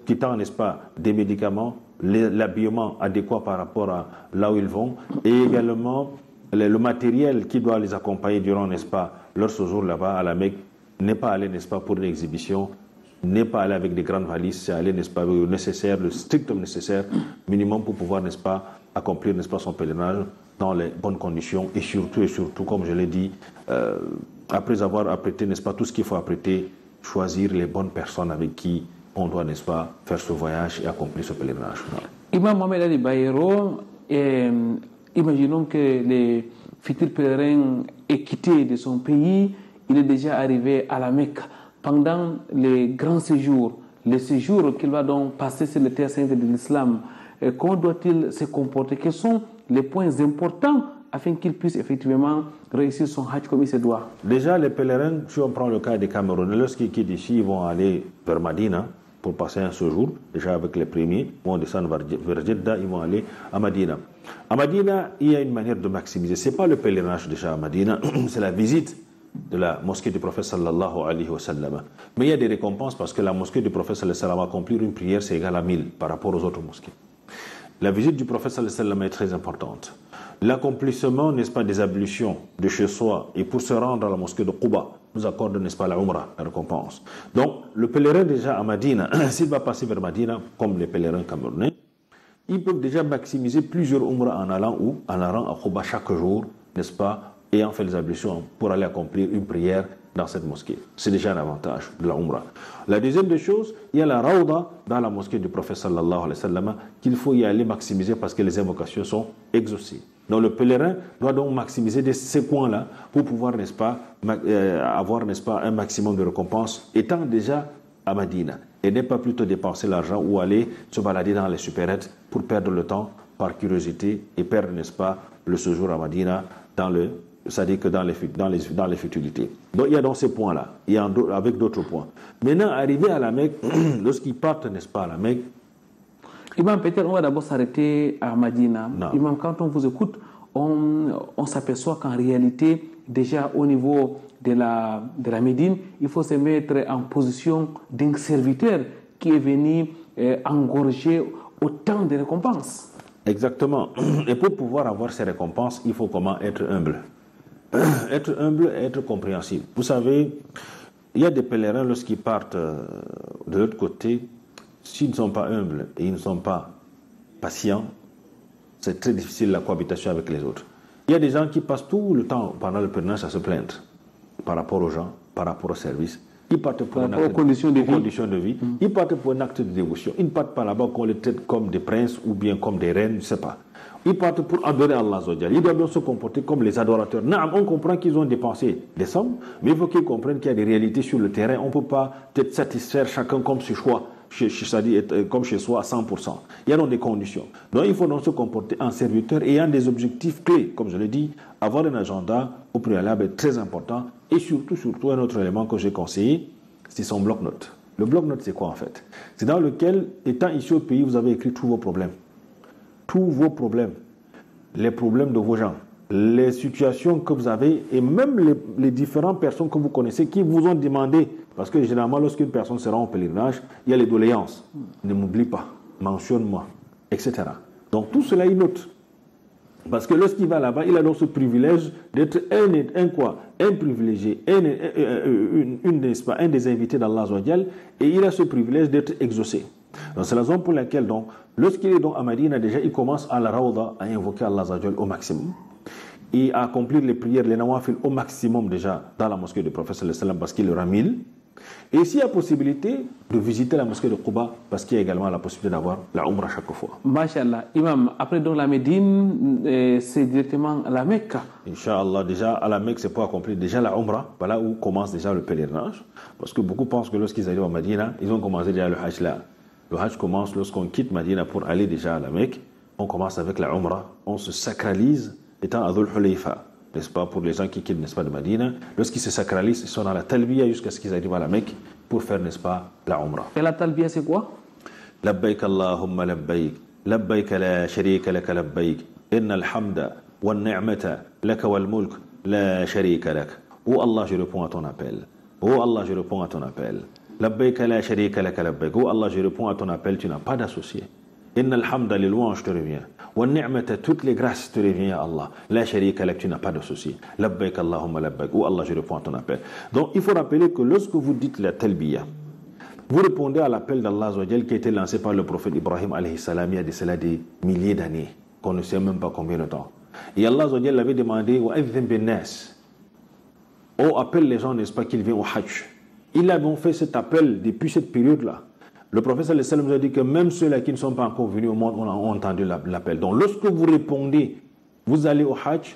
quittant, n'est-ce pas, des médicaments, l'habillement adéquat par rapport à là où ils vont, et également le matériel qui doit les accompagner durant, n'est-ce pas, leur séjour là-bas à la Mecque, n'est pas aller, n'est-ce pas, pour une exhibition, n'est pas aller avec des grandes valises, c'est aller, n'est-ce pas, avec le nécessaire, le strict nécessaire, minimum pour pouvoir, n'est-ce pas, accomplir, n'est-ce pas, son pèlerinage dans les bonnes conditions, et surtout, comme je l'ai dit, après avoir apprêté, n'est-ce pas, tout ce qu'il faut apprêter, choisir les bonnes personnes avec qui on doit, n'est-ce pas, faire ce voyage et accomplir ce pèlerinage. Imam Mohamed Ali Bayero, imaginons que les futurs pèlerins aient quitté de son pays, il est déjà arrivé à la Mecque. Pendant les grands séjours, les séjours qu'il va donc passer sur les terres saintes de l'islam, comment doit-il se comporter? Quels sont les points importants afin qu'il puisse effectivement réussir son hajj comme il se doit? Déjà, les pèlerins, si on prend le cas des Camerounais, lorsqu'ils quittent ici, ils vont aller vers Madina pour passer un séjour, déjà avec les premiers, ils vont descendre vers Jeddah, ils vont aller à Madina. À Madina, il y a une manière de maximiser. Ce n'est pas le pèlerinage déjà à Madina, c'est la visite de la mosquée du prophète sallallahu alayhi wa sallam. Mais il y a des récompenses parce que la mosquée du prophète sallallahu alayhi wa sallam, accomplir une prière, c'est égal à 1000 par rapport aux autres mosquées. La visite du prophète sallallahu alayhi wa sallam est très importante. L'accomplissement, n'est-ce pas, des ablutions de chez soi et pour se rendre à la mosquée de Quba nous accorde, n'est-ce pas, la Umrah, la récompense. Donc, le pèlerin déjà à Madina, s'il va passer vers Madina, comme les pèlerins camerounais, ils peuvent déjà maximiser plusieurs Umrah en allant où? En allant à Quba chaque jour, n'est-ce pas, ayant fait les ablutions pour aller accomplir une prière dans cette mosquée. C'est déjà un avantage de la Umrah. La deuxième des choses, il y a la Rawda dans la mosquée du prophète sallallahu alayhi wa sallam qu'il faut y aller maximiser parce que les invocations sont exaucées. Donc le pèlerin doit donc maximiser ces points-là pour pouvoir, n'est-ce pas, avoir, n'est-ce pas, un maximum de récompenses étant déjà à Madina et ne pas plutôt dépenser l'argent ou aller se balader dans les supérettes pour perdre le temps par curiosité et perdre, n'est-ce pas, le séjour à Madina c'est-à-dire que dans les futilités. Donc il y a dans ces points-là, il y a avec d'autres points. Maintenant, arrivé à la Mecque, lorsqu'ils partent, n'est-ce pas, à la Mecque, Imam, peut-être on va d'abord s'arrêter à Madina. Non. Imam, quand on vous écoute, on s'aperçoit qu'en réalité, déjà au niveau de la Médine, il faut se mettre en position d'un serviteur qui est venu engorger autant de récompenses. Exactement. Et pour pouvoir avoir ces récompenses, il faut comment être humble. Être humble et être compréhensible. Vous savez, il y a des pèlerins, lorsqu'ils partent de l'autre côté, s'ils ne sont pas humbles et ils ne sont pas patients, c'est très difficile la cohabitation avec les autres. Il y a des gens qui passent tout le temps pendant le pèlerinage à se plaindre par rapport aux gens, par rapport aux services. Ils partent pour aux conditions de vie. Ils partent pour un acte de dévotion. Ils ne partent pas là-bas qu'on les traite comme des princes ou bien comme des reines, je ne sais pas. Ils partent pour adorer Allah. Ils doivent bien se comporter comme les adorateurs. On comprend qu'ils ont dépensé des sommes, mais il faut qu'ils comprennent qu'il y a des réalités sur le terrain. On ne peut pas peut-être satisfaire chacun comme ses choix, comme chez soi à 100%. Il y a donc des conditions. Donc il faut donc se comporter en serviteur ayant des objectifs clés. Comme je l'ai dit, avoir un agenda au préalable est très important. Et surtout, un autre élément que j'ai conseillé, c'est son bloc-notes. Le bloc-notes, c'est quoi en fait? C'est dans lequel, étant ici au pays, vous avez écrit tous vos problèmes. Tous vos problèmes. Les problèmes de vos gens. Les situations que vous avez et même les différentes personnes que vous connaissez qui vous ont demandé. Parce que généralement, lorsqu'une personne se rend au pèlerinage, il y a les doléances. Ne m'oublie pas, mentionne-moi, etc. Donc tout cela, il note. Parce que lorsqu'il va là-bas, il a donc ce privilège d'être un privilégié, un des invités d'Allah Azzawajal, et il a ce privilège d'être exaucé. Donc c'est la raison pour laquelle, donc, lorsqu'il est donc à Madina, déjà, il commence à la Rawda, à invoquer Allah Azzawajal au maximum, et à accomplir les prières, les nawafil au maximum déjà dans la mosquée du prophète sallallahu alayhi wa sallam, parce qu'il y aura 1000. Et s'il y a possibilité de visiter la mosquée de Quba, parce qu'il y a également la possibilité d'avoir la Umrah chaque fois. Masha'Allah. Imam, après donc la Médine, c'est directement la Mecque. Inch'Allah, déjà à la Mecque, c'est pour accomplir déjà la Umrah, voilà où commence déjà le pèlerinage. Parce que beaucoup pensent que lorsqu'ils arrivent à Madina, ils ont commencé déjà le Hajj là. Le Hajj commence lorsqu'on quitte Madina pour aller déjà à la Mecque. On commence avec la Umrah, on se sacralise étant à Dhul Hulayfa. N'est-ce pas, pour les gens qui quittent, n'est-ce pas, de Madina, lorsqu'ils se sacralisent, ils sont dans la talbiya jusqu'à ce qu'ils arrivent à la Mecque pour faire, n'est-ce pas, la Umrah. Et la talbiya, c'est quoi? Labbaik Allahumma labbaik, labbaik la sharika laka labbaik, inna alhamda wa ni'mata laka wal mulk la sharika lak. Oh Allah, je réponds à ton appel. Oh Allah, je réponds à ton appel. Labbaik la sharika laka labbaik. Oh Allah, je réponds à ton appel, tu n'as pas d'associé. Inna alhamda, les louanges te reviennent. Wa ni'mata, toutes les grâces te reviennent à Allah. La sharika lak, tu n'as pas d'associé. Labbaik Allahumma labbaik. Oh Allah, je réponds à ton appel. Donc il faut rappeler que lorsque vous dites la talbiya, vous répondez à l'appel d'Allah Azzawajal qui a été lancé par le prophète Ibrahim alayhi salam il y a de cela des milliers d'années, qu'on ne sait même pas combien de temps. Et Allah Azzawajal l'avait demandé wa adhin bin nas. Oh, appelle les gens, n'est-ce pas, qu'ils viennent au Hajj. Il a donc fait cet appel depuis cette période-là. Le prophète sallallahu alayhi wa sallam nous a dit que même ceux-là qui ne sont pas encore venus au monde ont entendu l'appel. Donc lorsque vous répondez, vous allez au Hajj,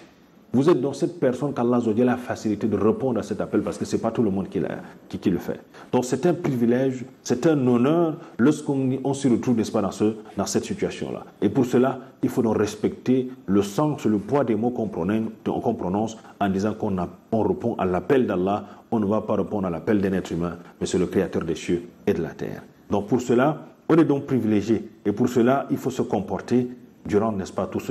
vous êtes dans cette personne qu'Allah a la facilité de répondre à cet appel parce que ce n'est pas tout le monde qui le fait. Donc c'est un privilège, c'est un honneur lorsqu'on se retrouve, n'est-ce pas, dans cette situation-là. Et pour cela, il faut donc respecter le sens, le poids des mots qu'on prononce en disant qu'on répond à l'appel d'Allah. On ne va pas répondre à l'appel d'un être humain, mais c'est le créateur des cieux et de la terre. Donc pour cela, on est donc privilégié. Et pour cela, il faut se comporter durant, n'est-ce pas, toute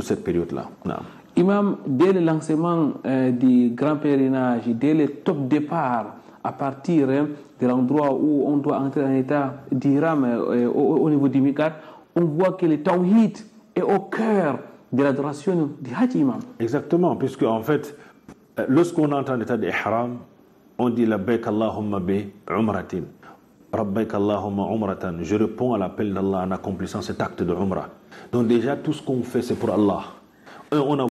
cette période-là. Non. Imam, dès le lancement du grand pèlerinage, dès le top départ, à partir de l'endroit où on doit entrer en état d'Iram au niveau du Mikat, on voit que le Tawhid est au cœur de l'adoration du Hajj, Imam. Exactement, puisque en fait, lorsqu'on entre en état d'Ihram, on dit Labbaik Allahumma bi umratin. Rabbaik Allahumma umratan. Je réponds à l'appel d'Allah en accomplissant cet acte de Umrah. Donc déjà, tout ce qu'on fait, c'est pour Allah. On a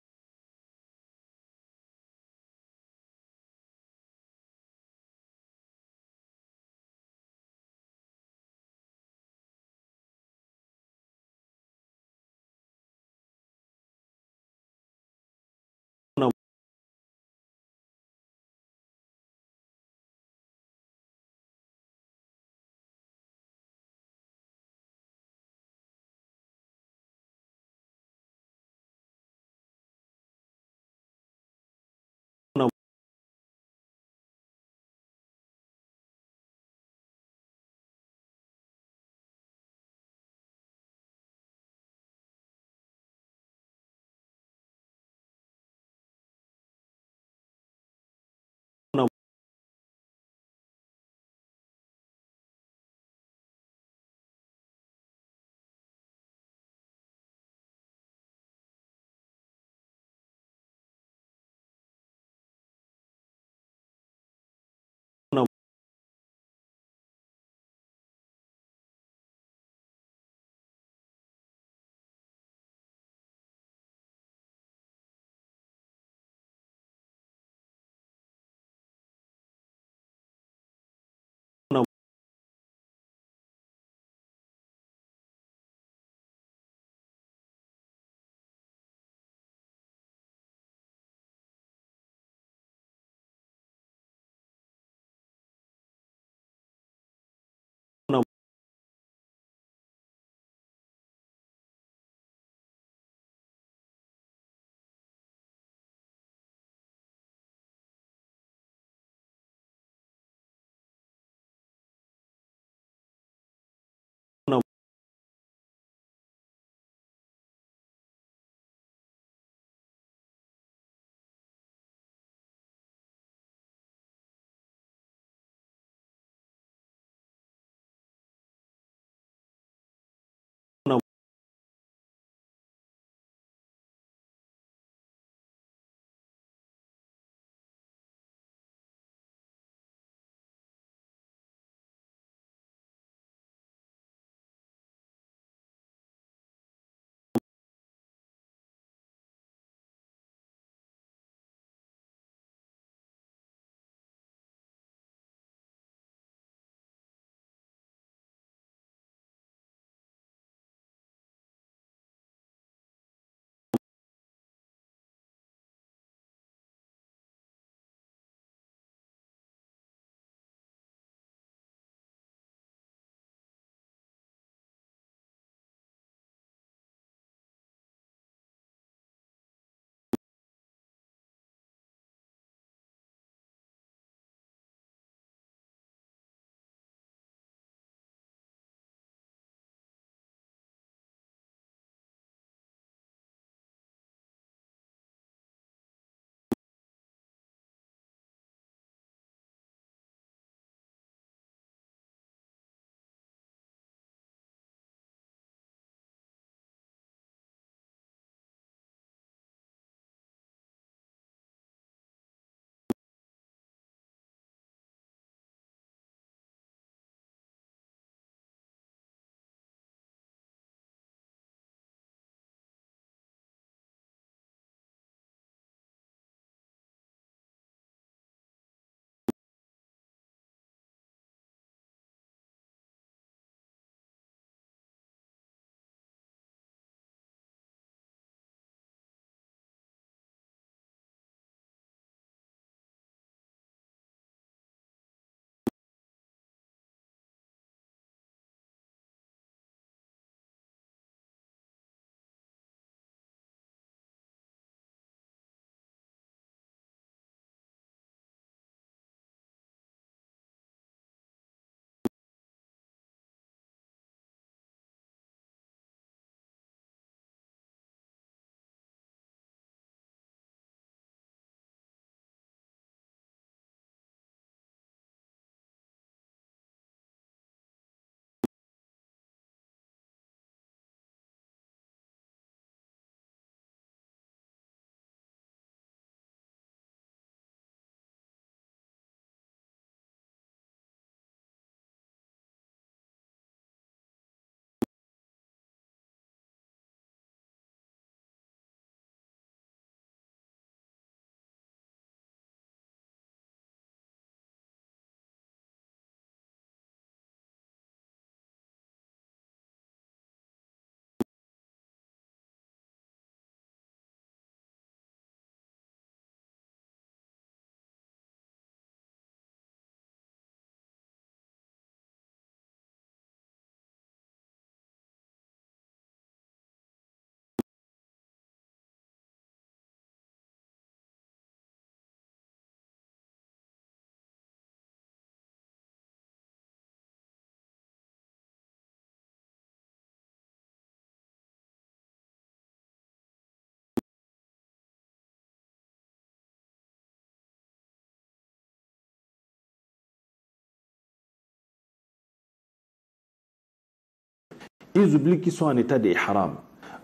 ils oublient qu'ils sont en état d'ihram.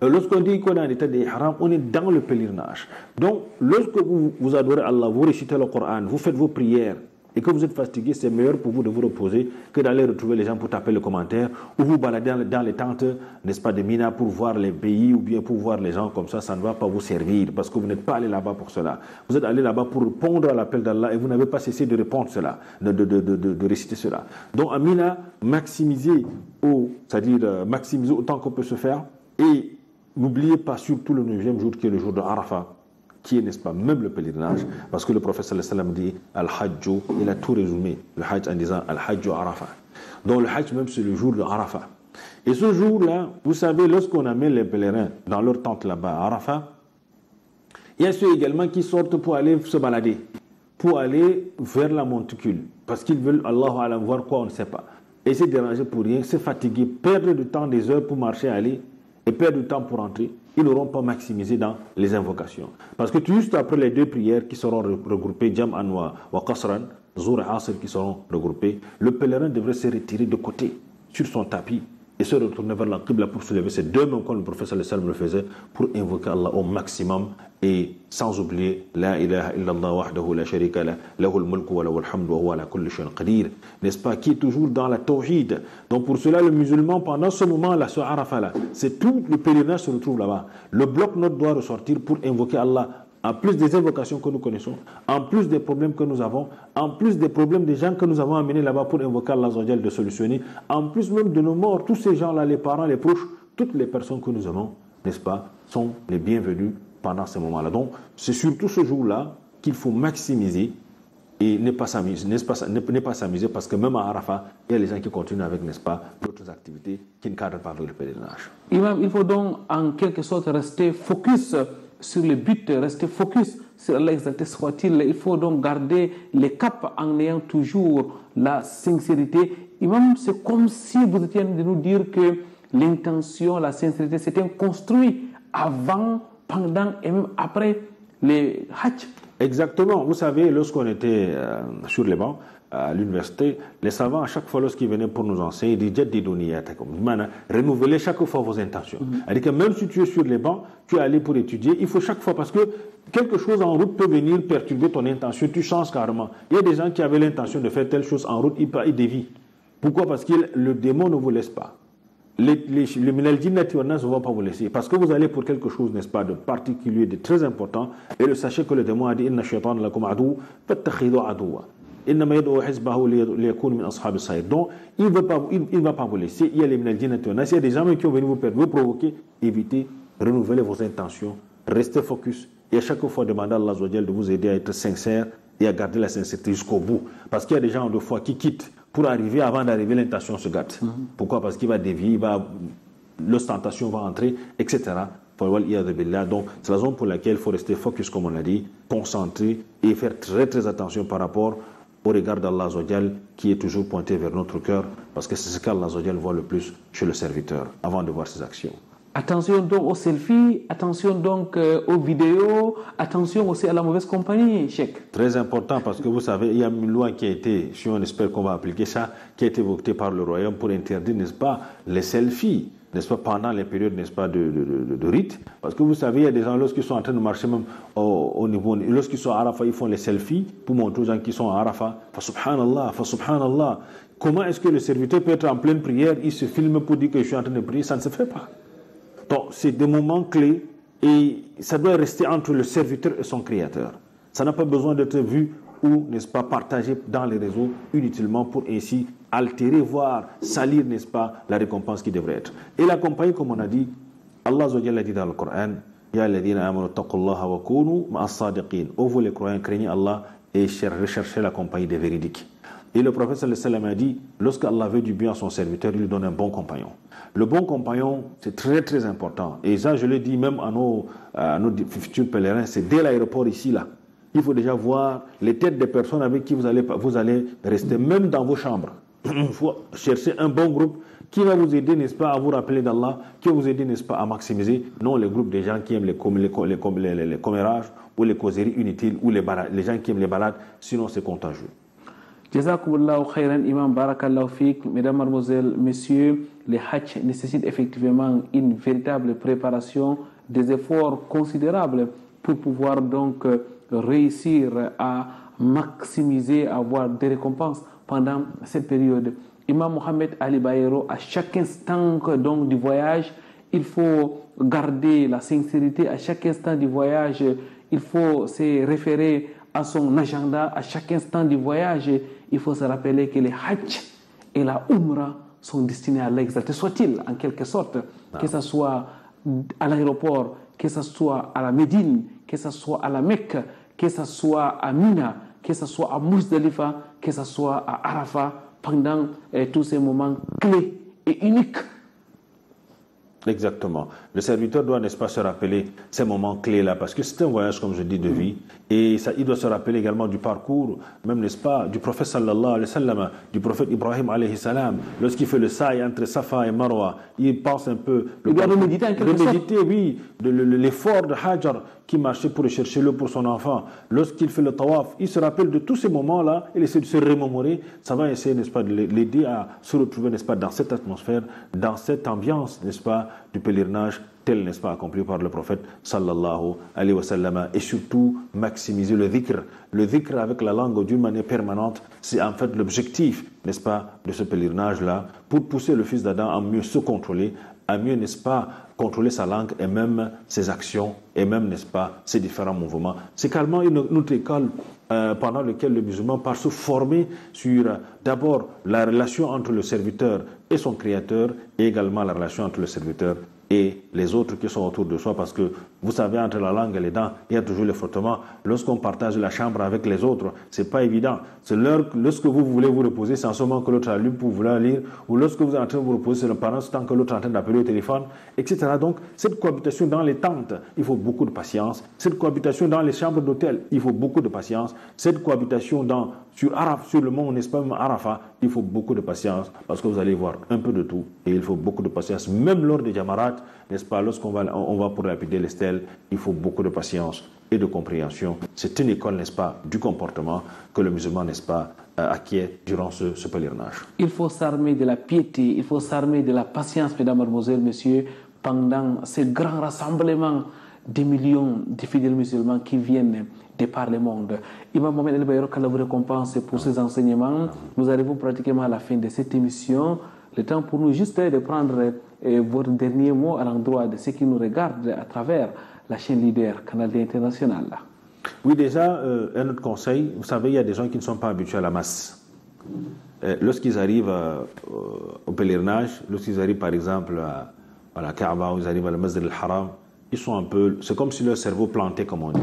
Lorsqu'on dit qu'on est en état d'ihram, on est dans le pèlerinage. Donc, lorsque vous adorez Allah, vous récitez le Coran, vous faites vos prières, et que vous êtes fatigué, c'est meilleur pour vous de vous reposer que d'aller retrouver les gens pour taper le commentaire ou vous balader dans les tentes, n'est-ce pas, de Mina pour voir les pays ou bien pour voir les gens comme ça ne va pas vous servir parce que vous n'êtes pas allé là-bas pour cela. Vous êtes allé là-bas pour répondre à l'appel d'Allah et vous n'avez pas cessé de répondre cela, de réciter cela. Donc à Mina, maximisez autant qu'on peut se faire et n'oubliez pas surtout le 9e jour qui est le jour de Arafat, qui est, n'est-ce pas, même le pèlerinage, parce que le prophète sallallahu alayhi wa sallam dit Al-Hajj, il a tout résumé, le Hajj en disant Al-Hajj Arafat. Donc le Hajj même c'est le jour de Arafat. Et ce jour-là, vous savez, lorsqu'on amène les pèlerins dans leur tente là-bas à Arafat, il y a ceux également qui sortent pour aller se balader, pour aller vers la monticule, parce qu'ils veulent, Allahu Alam, voir quoi, on ne sait pas. Et se déranger pour rien, se fatiguer, perdre du temps, des heures pour marcher, aller, et perdre du temps pour rentrer. Ils n'auront pas maximisé dans les invocations. Parce que juste après les 2 prières qui seront regroupées, Jam'an wa Qasran, Zuhr et Asr qui seront regroupées, le pèlerin devrait se retirer de côté, sur son tapis, et se retourner vers la Qibla pour soulever ses 2 mains comme le prophète sallallahu alayhi wa sallam le faisait, pour invoquer Allah au maximum, et sans oublier La ilaha illallah wahdahu la sharika la, lahul mulku wa lahul hamdu wa huwa ala kulli shay'in qadir, n'est-ce pas, qui est toujours dans la tawhid. Donc pour cela, le musulman, pendant ce moment-là, ce Arafat-là, c'est tout le pèlerinage se retrouve là-bas. Le bloc-notes doit ressortir pour invoquer Allah, en plus des invocations que nous connaissons, en plus des problèmes que nous avons, en plus des problèmes des gens que nous avons amenés là-bas pour invoquer Allah de solutionner, en plus même de nos morts, tous ces gens-là, les parents, les proches, toutes les personnes que nous aimons, n'est-ce pas, sont les bienvenus pendant ces moments-là. Donc, c'est surtout ce jour-là qu'il faut maximiser et ne pas s'amuser parce que même à Arafat, il y a les gens qui continuent avec, n'est-ce pas, d'autres activités qui ne cadrent pas avec le pèlerinage. Imam, il faut donc en quelque sorte rester focus sur le but, rester focus sur Allah exalté soit-il. Il faut donc garder les caps en ayant toujours la sincérité. Imam, c'est comme si vous étiez de nous dire que l'intention, la sincérité, c'était construit avant, pendant et même après les Hajj. Exactement. Vous savez, lorsqu'on était sur les bancs à l'université, les savants, à chaque fois lorsqu'ils venaient pour nous enseigner, ils disaient renouveler chaque fois vos intentions. C'est-à-dire que même si tu es sur les bancs, tu es allé pour étudier, il faut chaque fois, parce que quelque chose en route peut venir perturber ton intention, tu changes carrément. Il y a des gens qui avaient l'intention de faire telle chose en route, ils dévient. Pourquoi? Parce que le démon ne vous laisse pas. Les minal-jinnati wan-nas ne vont pas vous laisser. Parce que vous allez pour quelque chose, n'est-ce pas, de particulier, de très important. Et le sachez que le démon a dit Inna shaytan lakum adu, fattakhidhu aduwa. Innama yad'u hizbahu liyakunu min ashabis sa'ir. Donc, il ne va pas vous laisser. Il y a les minal-jinnati wan-nas. Il y a des gens qui ont venu vous perdre, vous provoquer. Évitez, renouvelez vos intentions, restez focus. Et à chaque fois, demandez à Allah de vous aider à être sincère et à garder la sincérité jusqu'au bout. Parce qu'il y a des gens de foi qui quittent. Pour arriver, avant d'arriver, l'intention se gâte. Pourquoi? Parce qu'il va dévier, l'ostentation va entrer, etc. Donc, c'est la raison pour laquelle il faut rester focus, comme on l'a dit, concentré et faire très très attention par rapport au regard d'Allah qui est toujours pointé vers notre cœur, parce que c'est ce qu'Allah voit le plus chez le serviteur, avant de voir ses actions. Attention donc aux selfies, attention donc aux vidéos, attention aussi à la mauvaise compagnie, Cheikh. Très important parce que vous savez, il y a une loi qui a été, si on espère qu'on va appliquer ça, qui a été votée par le royaume pour interdire, n'est-ce pas, les selfies, n'est-ce pas, pendant les périodes, n'est-ce pas, de rite. Parce que vous savez, il y a des gens, lorsqu'ils sont en train de marcher même au niveau, lorsqu'ils sont à Arafat, ils font les selfies pour montrer aux gens qui sont à Arafat. Subhanallah. Comment est-ce que le serviteur peut être en pleine prière, il se filme pour dire que je suis en train de prier? Ça ne se fait pas. Donc, c'est des moments clés et ça doit rester entre le serviteur et son créateur. Ça n'a pas besoin d'être vu ou, n'est-ce pas, partagé dans les réseaux inutilement pour ainsi altérer, voire salir, n'est-ce pas, la récompense qui devrait être. Et la compagnie, comme on a dit, Allah a dit dans le Coran, Ya alladhina amanu taqullaha wa kunu ma'as sadiqin. Ô vous les croyants, craignez Allah et recherchez la compagnie des véridiques. Et le prophète sallallahu alayhi wa sallam a dit, lorsque Allah veut du bien à son serviteur, il lui donne un bon compagnon. Le bon compagnon, c'est très très important. Et ça, je le dis même à nos futurs pèlerins, c'est dès l'aéroport ici, là. Il faut déjà voir les têtes des personnes avec qui vous allez rester, même dans vos chambres. Il faut chercher un bon groupe qui va vous aider, n'est-ce pas, à vous rappeler d'Allah, qui va vous aider, n'est-ce pas, à maximiser, non les groupes des gens qui aiment les commérages ou les causeries inutiles ou les gens qui aiment les balades, sinon c'est contagieux. Jazakumullahu khairan, Imam Barakallahu Fik. Mesdames, Mademoiselles, Messieurs, les Hajj nécessitent effectivement une véritable préparation, des efforts considérables pour pouvoir donc réussir à maximiser, à avoir des récompenses pendant cette période. Imam Mohamed Ali Bayero, à chaque instant donc du voyage, il faut garder la sincérité. À chaque instant du voyage, il faut se référer à son agenda. À chaque instant du voyage, il faut se rappeler que les Hajj et la Umrah sont destinés à l'exalter, soit-il en quelque sorte, que ce soit à l'aéroport, que ce soit à la Médine, que ce soit à la Mecque, que ce soit à Mina, que ce soit à Muzdalifa, que ce soit à Arafat, pendant tous ces moments clés et uniques. Exactement. Le serviteur doit, n'est-ce pas, se rappeler ces moments clés-là, parce que c'est un voyage, comme je dis, de vie. Et ça, il doit se rappeler également du parcours, même, n'est-ce pas, du prophète sallallahu alayhi wa sallam, du prophète Ibrahim alayhi salam. Lorsqu'il fait le sa'i entre Safa et Marwa, il pense un peu... Il doit reméditer en quelque sorte. Reméditer, oui, l'effort de Hajar qui marchait pour chercher l'eau pour son enfant. Lorsqu'il fait le tawaf, il se rappelle de tous ces moments-là, il essaie de se remémorer. Ça va essayer, n'est-ce pas, de l'aider à se retrouver, n'est-ce pas, dans cette atmosphère, dans cette ambiance, n'est-ce pas, du pèlerinage tel, n'est-ce pas, accompli par le prophète sallallahu alayhi wa sallam, et surtout maximiser le dhikr. Le dhikr avec la langue d'une manière permanente, c'est en fait l'objectif, n'est-ce pas, de ce pèlerinage-là, pour pousser le fils d'Adam à mieux se contrôler, à mieux, n'est-ce pas, contrôler sa langue et même ses actions et même, n'est-ce pas, ses différents mouvements. C'est également une autre école pendant laquelle le musulman part se former sur d'abord la relation entre le serviteur et son créateur et également la relation entre le serviteur et les autres qui sont autour de soi, parce que vous savez, entre la langue et les dents, il y a toujours le frottement. Lorsqu'on partage la chambre avec les autres, c'est pas évident. C'est lorsque vous voulez vous reposer, c'est en ce moment que l'autre allume pour vouloir lire, ou lorsque vous êtes en train de vous reposer, c'est pendant ce temps que l'autre est en train d'appeler au téléphone, etc. Donc, cette cohabitation dans les tentes, il faut beaucoup de patience. Cette cohabitation dans les chambres d'hôtel, il faut beaucoup de patience. Cette cohabitation sur le mont, n'est-ce pas, Arafat, il faut beaucoup de patience, parce que vous allez voir un peu de tout, et il faut beaucoup de patience, même lors des Jamarat, n'est-ce pas, lorsqu'on va pour lapider les stèles, il faut beaucoup de patience et de compréhension. C'est une école, n'est-ce pas, du comportement que le musulman, n'est-ce pas, acquiert durant ce pèlerinage. Il faut s'armer de la piété, il faut s'armer de la patience, mesdames, mademoiselles, messieurs, pendant ces grands rassemblements des millions de fidèles musulmans qui viennent de par le monde. Imam Mohamed El Bayero, qu'Allah vous récompense pour ces enseignements. Nous arrivons pratiquement à la fin de cette émission. Le temps pour nous juste de prendre votre dernier mot à l'endroit de ceux qui nous regardent à travers la chaîne leader Canal D International. Oui, déjà, un autre conseil, vous savez, il y a des gens qui ne sont pas habitués à la masse. Lorsqu'ils arrivent au pèlerinage, lorsqu'ils arrivent par exemple à la Kaaba, ou ils arrivent à la Masjid al-Haram, ils sont un peu, c'est comme si leur cerveau plantait, comme on dit.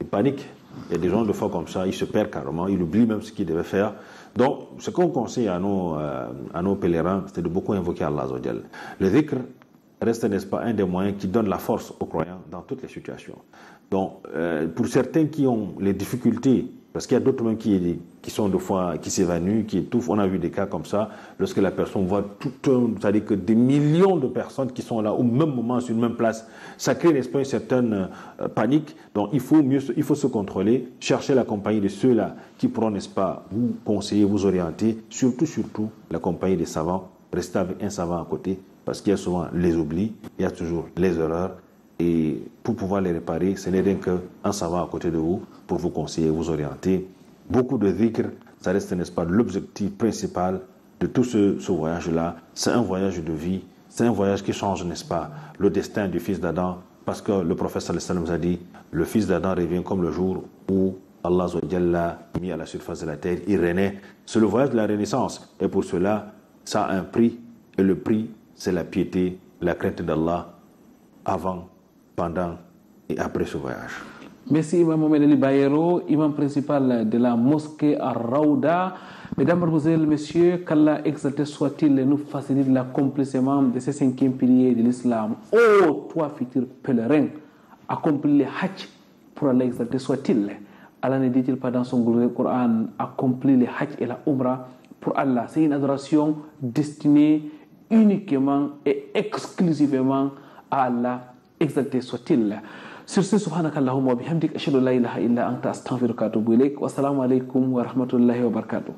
Ils paniquent. Il y a des gens de fois comme ça, ils se perdent carrément, ils oublient même ce qu'ils devaient faire. Donc, ce qu'on conseille à nos pèlerins, c'est de beaucoup invoquer Allah Azza wa Jal. Le dhikr reste, n'est-ce pas, un des moyens qui donne la force aux croyants dans toutes les situations. Donc, pour certains qui ont les difficultés, parce qu'il y a d'autres même qui sont de fois, qui s'évanouissent, qui étouffent. On a vu des cas comme ça, lorsque la personne voit c'est-à-dire que des millions de personnes qui sont là au même moment, sur une même place, ça crée, n'est-ce pas, une certaine panique. Donc, il faut se contrôler, chercher la compagnie de ceux-là qui pourront, n'est-ce pas, vous conseiller, vous orienter, surtout, la compagnie des savants. Restez avec un savant à côté, parce qu'il y a souvent les oublis, il y a toujours les erreurs. Et pour pouvoir les réparer, ce n'est rien qu'un savant à côté de vous pour vous conseiller, vous orienter. Beaucoup de dhikr, ça reste, n'est-ce pas, l'objectif principal de tout ce voyage-là. C'est un voyage de vie, c'est un voyage qui change, n'est-ce pas, le destin du fils d'Adam, parce que le prophète sallallahu alayhi wa sallam nous a dit, le fils d'Adam revient comme le jour où Allah l'a mis à la surface de la terre, il renaît. C'est le voyage de la renaissance. Et pour cela, ça a un prix. Et le prix, c'est la piété, la crainte d'Allah, avant, pendant et après ce voyage. Merci Imam Mohamed Ali Bayero, imam principal de la mosquée à Raouda. Mesdames, Mademoiselles, Messieurs, qu'Allah exalté soit-il nous facilite l'accomplissement de ces 5e piliers de l'islam. Oh, toi, futur pèlerin, accomplis le Hajj pour Allah exalté soit-il. Allah ne dit-il pas dans son glorieux Coran, accomplis le Hajj et la Umrah pour Allah. C'est une adoration destinée uniquement et exclusivement à Allah. Exalté soit-il. Sur ce, subhanakallahumma wa bihamdik, ashhadu an la ilaha illa anta astaghfiruka wa atubu ilaik. Wa assalamu alaikum wa rahmatullahi wa barakatuh.